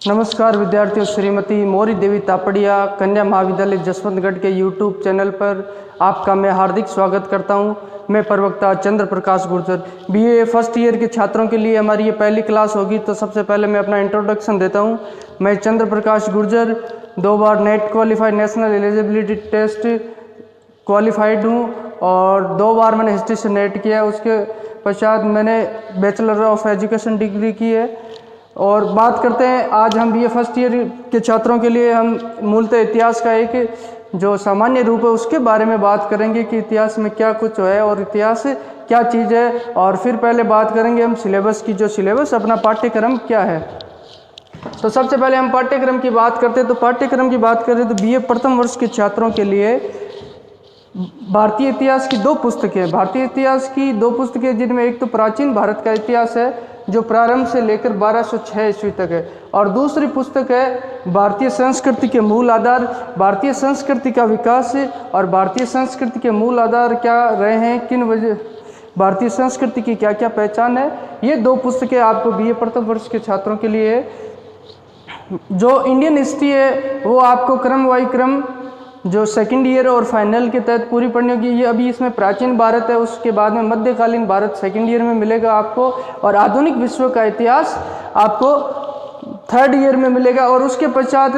नमस्कार विद्यार्थियों, श्रीमती मोरी देवी तापड़िया कन्या महाविद्यालय जसवंतगढ़ के यूट्यूब चैनल पर आपका मैं हार्दिक स्वागत करता हूं। मैं प्रवक्ता चंद्र Prakash Gurjar. BA first year के छात्रों के लिए हमारी ये पहली क्लास होगी, तो सबसे पहले मैं अपना इंट्रोडक्शन देता हूं। मैं चंद्र प्रकाश गुर्जर 2 बार NET qualified, national eligibility test qualified हूँ और 2 बार मैंने हिस्ट्री से नेट किया है। उसके पश्चात मैंने बैचलर ऑफ एजुकेशन डिग्री की है। और बात करते हैं, आज हम बीए फर्स्ट ईयर के छात्रों के लिए हम मूलतः इतिहास का एक जो सामान्य रूप है उसके बारे में बात करेंगे कि इतिहास में क्या कुछ है और इतिहास क्या चीज़ है। और फिर पहले बात करेंगे हम सिलेबस की, जो सिलेबस अपना पाठ्यक्रम क्या है। तो सबसे पहले हम पाठ्यक्रम की बात करते हैं। तो पाठ्यक्रम की बात करें तो बीए प्रथम वर्ष के छात्रों के लिए भारतीय इतिहास की 2 पुस्तकें, भारतीय इतिहास की 2 पुस्तकें, जिनमें एक तो प्राचीन भारत का इतिहास है जो प्रारंभ से लेकर 1206 ईस्वी तक है, और दूसरी पुस्तक है भारतीय संस्कृति के मूल आधार, भारतीय संस्कृति का विकास और भारतीय संस्कृति के मूल आधार क्या रहे हैं, किन वजह भारतीय संस्कृति की क्या क्या पहचान है। ये 2 पुस्तकें आपको बीए प्रथम वर्ष के छात्रों के लिए। जो इंडियन हिस्ट्री है वो आपको क्रम जो सेकंड ईयर और फाइनल के तहत पूरी पढ़नी होगी। ये अभी इसमें प्राचीन भारत है, उसके बाद में मध्यकालीन भारत सेकंड ईयर में मिलेगा आपको, और आधुनिक विश्व का इतिहास आपको थर्ड ईयर में मिलेगा। और उसके पश्चात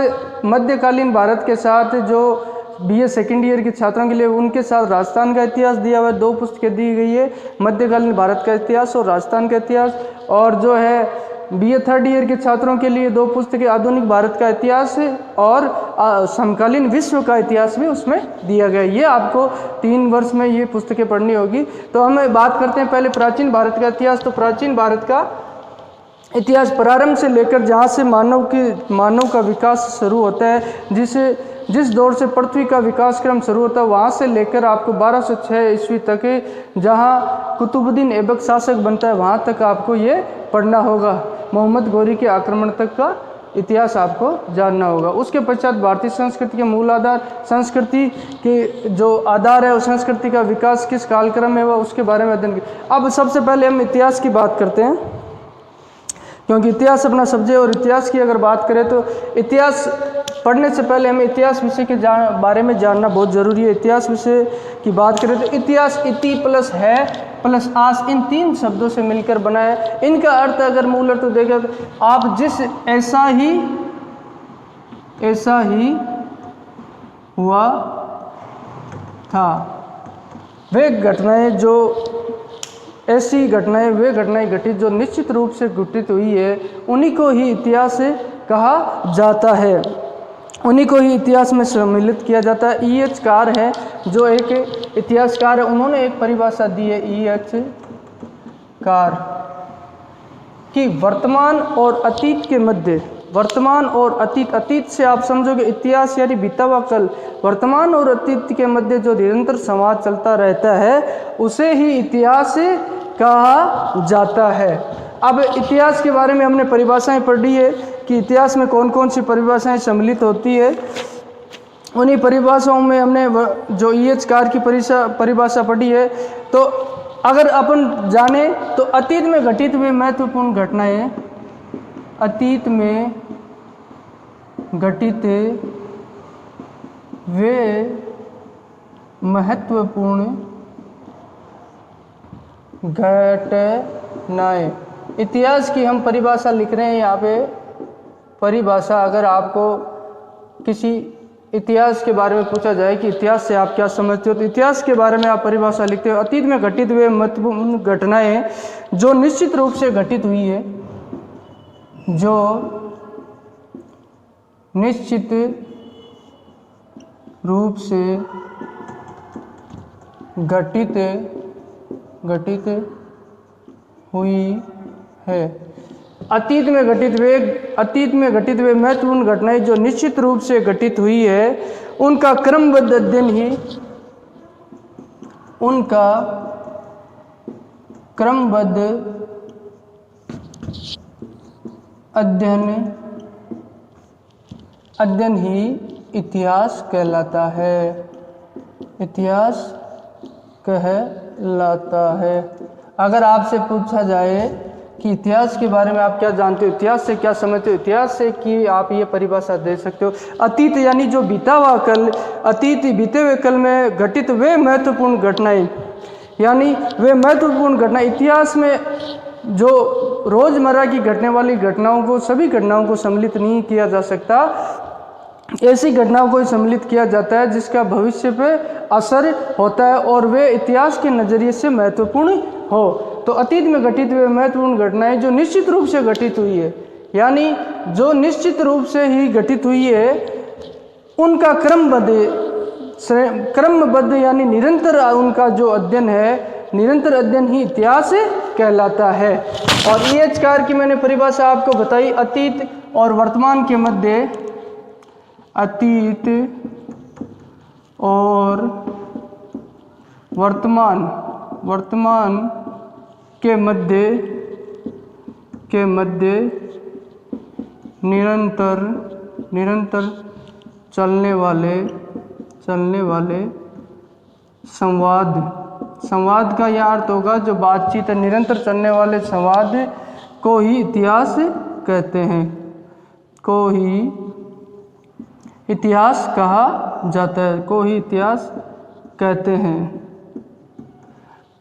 मध्यकालीन भारत के साथ जो बीए सेकंड ईयर के छात्रों के लिए उनके साथ राजस्थान का इतिहास दिया हुआ है। 2 पुस्तकें दी गई है, मध्यकालीन भारत का इतिहास और राजस्थान का इतिहास। और जो है बीए थर्ड ईयर के छात्रों के लिए 2 पुस्तकें, आधुनिक भारत का इतिहास और समकालीन विश्व का इतिहास भी उसमें दिया गया है। ये आपको 3 वर्ष में ये पुस्तकें पढ़नी होगी। तो हम बात करते हैं पहले प्राचीन भारत का इतिहास। तो प्राचीन भारत का इतिहास प्रारंभ से लेकर जहाँ से मानव का विकास शुरू होता है, जिस दौर से पृथ्वी का विकास क्रम शुरू होता है, वहाँ से लेकर आपको 1206 ईस्वी तक जहाँ कुतुबुद्दीन ऐबक शासक बनता है वहाँ तक आपको ये पढ़ना होगा। मोहम्मद गौरी के आक्रमण तक का इतिहास आपको जानना होगा। उसके पश्चात भारतीय संस्कृति के मूल आधार, संस्कृति के जो आधार है, उस संस्कृति का विकास किस कालक्रम में हुआ उसके बारे में अध्ययन किया। अब सबसे पहले हम इतिहास की बात करते हैं, क्योंकि इतिहास अपना सब्जेक्ट है। और इतिहास की अगर बात करें तो इतिहास पढ़ने से पहले हमें इतिहास विषय के बारे में जानना बहुत ज़रूरी है। इतिहास विषय की बात करें तो इतिहास इति प्लस है प्लस आस, इन 3 शब्दों से मिलकर बना है। इनका अर्थ अगर मूल अर्थ देखा तो आप जिस ऐसा ही हुआ था, वे घटनाएं जो ऐसी घटनाएं, वे घटनाएं घटित जो निश्चित रूप से घटित हुई है, उन्हीं को ही इतिहास कहा जाता है, उन्हीं को ही इतिहास में सम्मिलित किया जाता है। E.H. कार है जो एक इतिहासकार है, उन्होंने एक परिभाषा दी है E.H. कार कि वर्तमान और अतीत के मध्य, वर्तमान और अतीत से आप समझोगे इतिहास यानी बीता हुआ कल, वर्तमान और अतीत के मध्य जो निरंतर संवाद चलता रहता है उसे ही इतिहास कहा जाता है। अब इतिहास के बारे में हमने परिभाषाएं पढ़ी है कि इतिहास में कौन कौन सी परिभाषाएं सम्मिलित होती है। उन्हीं परिभाषाओं में हमने जो E.H. कार की परिभाषा पढ़ी है। तो अगर अपन जाने तो अतीत में घटित हुए महत्वपूर्ण घटनाएं, अतीत में घटित वे महत्वपूर्ण घटनाएं, इतिहास की हम परिभाषा लिख रहे हैं यहाँ पे। परिभाषा, अगर आपको किसी इतिहास के बारे में पूछा जाए कि इतिहास से आप क्या समझते हो, तो इतिहास के बारे में आप परिभाषा लिखते हो, अतीत में घटित हुए महत्वपूर्ण घटनाएं जो निश्चित रूप से घटित हुई है, जो निश्चित रूप से घटित हुई है। अतीत में घटित हुए महत्वपूर्ण घटनाएं जो निश्चित रूप से घटित हुई है, उनका क्रमबद्ध अध्ययन ही इतिहास कहलाता है। इतिहास कहलाता है। अगर आपसे पूछा जाए कि इतिहास के बारे में आप क्या जानते हो, इतिहास से क्या समझते हो, इतिहास से कि आप ये परिभाषा दे सकते हो। अतीत यानी जो बीता हुआ कल, अतीत बीते हुए कल में घटित वे महत्वपूर्ण घटनाएं, यानी वे महत्वपूर्ण घटना इतिहास में जो रोज़मर्रा की घटने वाली घटनाओं को, सभी घटनाओं को सम्मिलित नहीं किया जा सकता। ऐसी घटनाओं को सम्मिलित किया जाता है जिसका भविष्य पे असर होता है और वे इतिहास के नज़रिए से महत्वपूर्ण हो। तो अतीत में घटित हुए महत्वपूर्ण घटनाएं जो निश्चित रूप से घटित हुई है, यानी जो निश्चित रूप से ही घटित हुई है, उनका क्रमबद्ध यानी निरंतर उनका जो अध्ययन है, निरंतर अध्ययन ही इतिहास कहलाता है। और EH कार की मैंने परिभाषा आपको बताई, अतीत और वर्तमान के मध्य, अतीत और वर्तमान के मध्य निरंतर चलने वाले संवाद का यह अर्थ होगा जो बातचीत है, निरंतर चलने वाले संवाद को ही इतिहास कहते हैं, को ही इतिहास कहा जाता है, को ही इतिहास कहते हैं।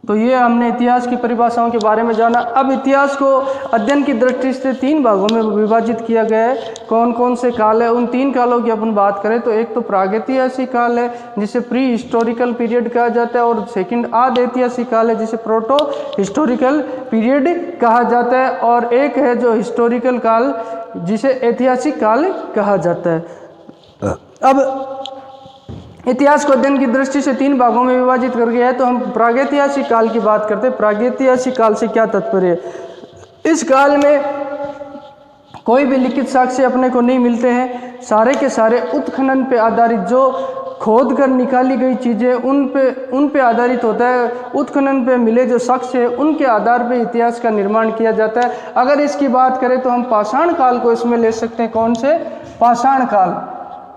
तो ये हमने इतिहास की परिभाषाओं के बारे में जाना। अब इतिहास को अध्ययन की दृष्टि से 3 भागों में विभाजित किया गया है। कौन कौन से काल है, उन 3 कालों की अपन बात करें तो एक तो प्रागैतिहासिक काल है जिसे प्री हिस्टोरिकल पीरियड कहा जाता है, और सेकंड आद ऐतिहासिक काल है जिसे प्रोटो हिस्टोरिकल पीरियड कहा जाता है, और एक है जो हिस्टोरिकल काल जिसे ऐतिहासिक काल कहा जाता है। अब इतिहास को अध्ययन की दृष्टि से 3 भागों में विभाजित कर गया है। तो हम प्रागैतिहासिक काल की बात करते हैं। प्रागैतिहासिक काल से क्या तात्पर्य है? इस काल में कोई भी लिखित साक्ष्य अपने को नहीं मिलते हैं, सारे के सारे उत्खनन पे आधारित, जो खोद कर निकाली गई चीज़ें उन पे आधारित होता है। उत्खनन पे मिले जो साक्ष्य है उनके आधार पे इतिहास का निर्माण किया जाता है। अगर इसकी बात करें तो हम पाषाण काल को इसमें ले सकते हैं। कौन से?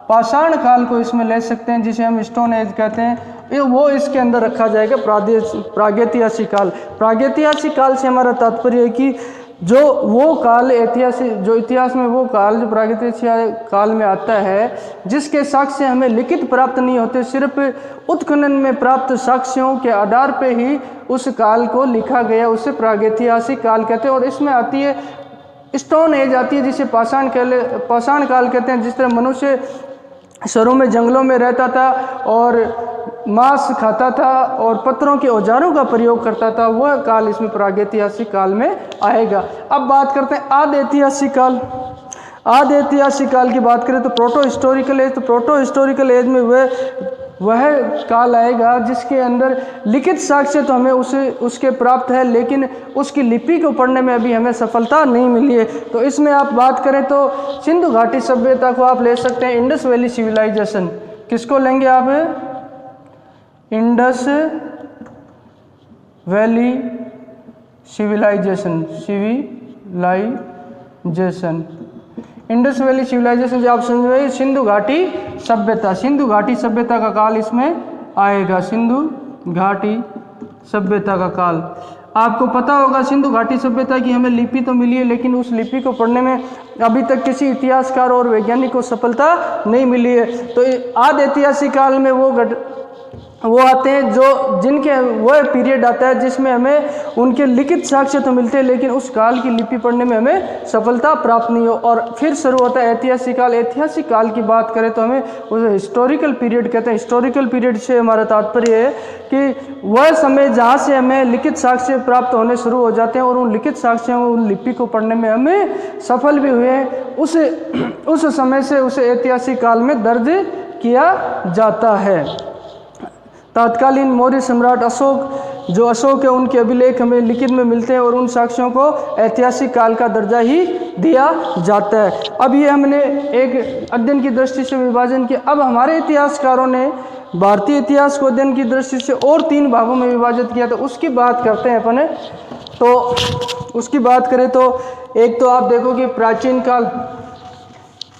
पाषाण काल को इसमें ले सकते हैं, जिसे हम स्टोन एज कहते हैं, वो इसके अंदर रखा जाएगा। प्रागैतिहासिक काल, प्रागैतिहासिक काल से हमारा तात्पर्य है कि जो वो काल ऐतिहासिक, जो इतिहास में वो काल जो प्रागैतिहासिक काल में आता है जिसके साक्ष्य हमें लिखित प्राप्त नहीं होते, सिर्फ उत्खनन में प्राप्त साक्ष्यों के आधार पे ही उस काल को लिखा गया, उसे प्रागैतिहासिक काल कहते हैं। और इसमें आती है स्टोन एज आती है जिसे पाषाण काल कहते हैं। जिस तरह मनुष्य शहरों में, जंगलों में रहता था और मांस खाता था और पत्थरों के औजारों का प्रयोग करता था, वह काल इसमें प्रागैतिहासिक काल में आएगा। अब बात करते हैं आद ऐतिहासिक काल। आद ऐतिहासिक काल की बात करें तो प्रोटो हिस्टोरिकल एज, तो प्रोटो हिस्टोरिकल एज में वह काल आएगा जिसके अंदर लिखित साक्ष्य तो हमें उसके प्राप्त है, लेकिन उसकी लिपि को पढ़ने में अभी हमें सफलता नहीं मिली है। तो इसमें आप बात करें तो सिंधु घाटी सभ्यता को आप ले सकते हैं, इंडस वैली सिविलाइजेशन। किसको लेंगे आप? Indus valley civilisation. Indus valley civilisation जो आप समझे, सिंधु घाटी सभ्यता, सिंधु घाटी सभ्यता का काल इसमें आएगा। सिंधु घाटी सभ्यता का काल आपको पता होगा। सिंधु घाटी सभ्यता की हमें लिपि तो मिली है, लेकिन उस लिपि को पढ़ने में अभी तक किसी इतिहासकार और वैज्ञानिक को सफलता नहीं मिली है। तो आद ऐतिहासिक काल में वो आते हैं जो जिनके वह पीरियड आता है जिसमें हमें उनके लिखित साक्ष्य तो मिलते हैं, लेकिन उस काल की लिपि पढ़ने में हमें सफलता प्राप्त नहीं हो। और फिर शुरू होता है ऐतिहासिक काल। ऐतिहासिक काल की बात करें तो हमें उसे हिस्टोरिकल पीरियड कहते हैं। हिस्टोरिकल पीरियड से हमारा तात्पर्य है कि वह समय जहाँ से हमें लिखित साक्ष्य प्राप्त होने शुरू हो जाते हैं और उन लिखित साक्ष्यों, उन लिपि को पढ़ने में हमें सफल भी हुए हैं, उस समय से उसे ऐतिहासिक काल में दर्ज किया जाता है। तत्कालीन मौर्य सम्राट अशोक है, उनके अभिलेख हमें लिखित में मिलते हैं और उन साक्ष्यों को ऐतिहासिक काल का दर्जा ही दिया जाता है। अब ये हमने एक अध्ययन की दृष्टि से विभाजन किया। अब हमारे इतिहासकारों ने भारतीय इतिहास को अध्ययन की दृष्टि से और 3 भागों में विभाजित किया, तो उसकी बात करते हैं अपन। तो उसकी बात करें तो एक तो आप देखो कि प्राचीन काल,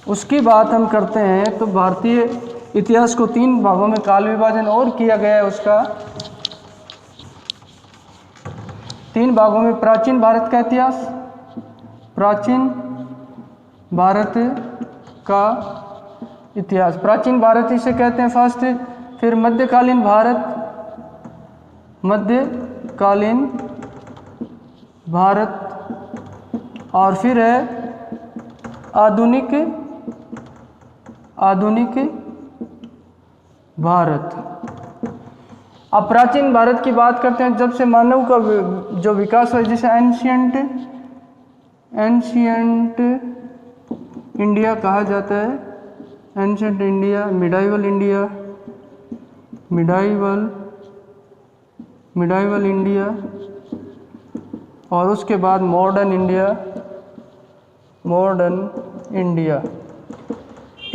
उसकी बात हम करते हैं तो भारतीय इतिहास को 3 भागों में काल विभाजन और किया गया है। उसका 3 भागों में प्राचीन भारत का इतिहास, प्राचीन भारत का इतिहास। प्राचीन भारत इसे कहते हैं फर्स्ट। फिर मध्यकालीन भारत, मध्यकालीन भारत, और फिर है आधुनिक भारत। अब प्राचीन भारत की बात करते हैं, जब से मानव का जो विकास हुआ, जिसे एंशियंट इंडिया कहा जाता है, ancient India, medieval India, medieval India, और उसके बाद मॉडर्न इंडिया।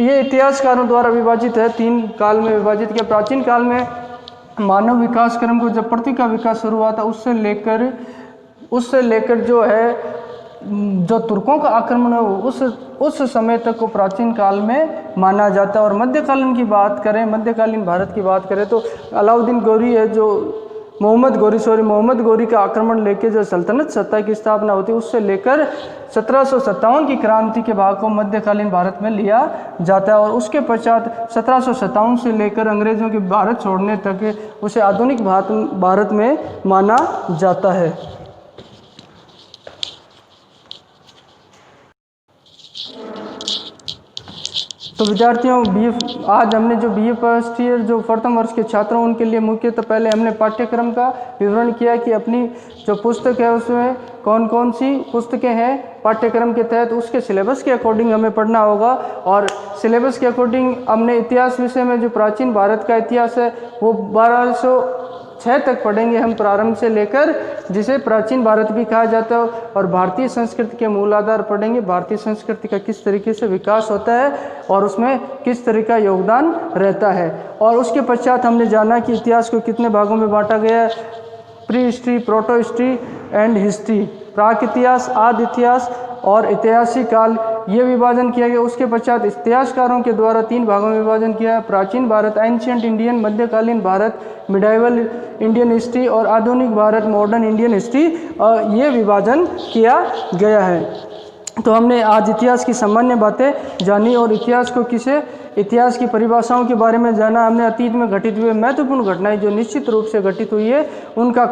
ये इतिहासकारों द्वारा विभाजित है, 3 काल में विभाजित किया। प्राचीन काल में मानव विकास क्रम को जब पृथ्वी का विकास शुरू हुआ था, उससे लेकर जो है जो तुर्कों का आक्रमण है उस समय तक को प्राचीन काल में माना जाता है। और मध्यकालीन भारत की बात करें तो अलाउद्दीन गौरी है, जो मोहम्मद गौरी का आक्रमण लेके जो सल्तनत सत्ता की स्थापना होती है, उससे लेकर 1757 की क्रांति के भाग को मध्यकालीन भारत में लिया जाता है। और उसके पश्चात 1757 से लेकर अंग्रेजों के भारत छोड़ने तक उसे आधुनिक भारत में माना जाता है। तो विद्यार्थियों, आज हमने जो BA फर्स्ट ईयर जो प्रथम वर्ष के छात्रों उनके लिए मुख्यतः पहले हमने पाठ्यक्रम का विवरण किया कि अपनी जो पुस्तक है उसमें कौन कौन सी पुस्तकें हैं पाठ्यक्रम के तहत, उसके सिलेबस के अकॉर्डिंग हमें पढ़ना होगा। और सिलेबस के अकॉर्डिंग हमने इतिहास विषय में जो प्राचीन भारत का इतिहास है वो 1206 तक पढ़ेंगे हम, प्रारंभ से लेकर, जिसे प्राचीन भारत भी कहा जाता है। और भारतीय संस्कृति के मूल आधार पढ़ेंगे, भारतीय संस्कृति का किस तरीके से विकास होता है और उसमें किस तरह का योगदान रहता है। और उसके पश्चात हमने जाना कि इतिहास को कितने भागों में बांटा गया है, prehistory, protohistory and history, प्राक इतिहास, आदि इतिहास और ऐतिहासिक काल, ये विभाजन किया गया। उसके पश्चात इतिहासकारों के द्वारा 3 भागों में विभाजन किया है, प्राचीन भारत, एंशियंट इंडियन, मध्यकालीन भारत, मिडाइवल इंडियन हिस्ट्री, और आधुनिक भारत, मॉडर्न इंडियन हिस्ट्री, ये विभाजन किया गया है। तो हमने आज इतिहास की सामान्य बातें जानी और इतिहास की परिभाषाओं के बारे में जाना। हमने अतीत में घटित हुए महत्वपूर्ण घटनाएं जो निश्चित रूप से घटित हुई है उनका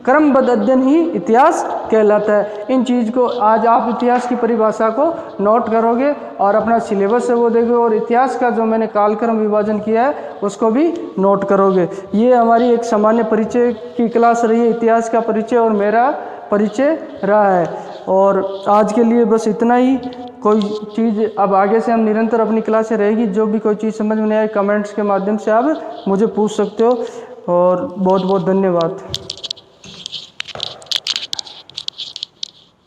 क्रमबद्ध अध्ययन ही इतिहास कहलाता है। इन चीज़ को आज आप इतिहास की परिभाषा को नोट करोगे और अपना सिलेबस है वो देखोगे, और इतिहास का जो मैंने कालक्रम विभाजन किया है उसको भी नोट करोगे। ये हमारी एक सामान्य परिचय की क्लास रही है, इतिहास का परिचय और मेरा परिचय रहा है। और आज के लिए बस इतना ही। कोई चीज़ अब आगे से हम निरंतर अपनी क्लासें रहेगी, जो भी कोई चीज़ समझ में नहीं आए कमेंट्स के माध्यम से आप मुझे पूछ सकते हो। और बहुत बहुत धन्यवाद।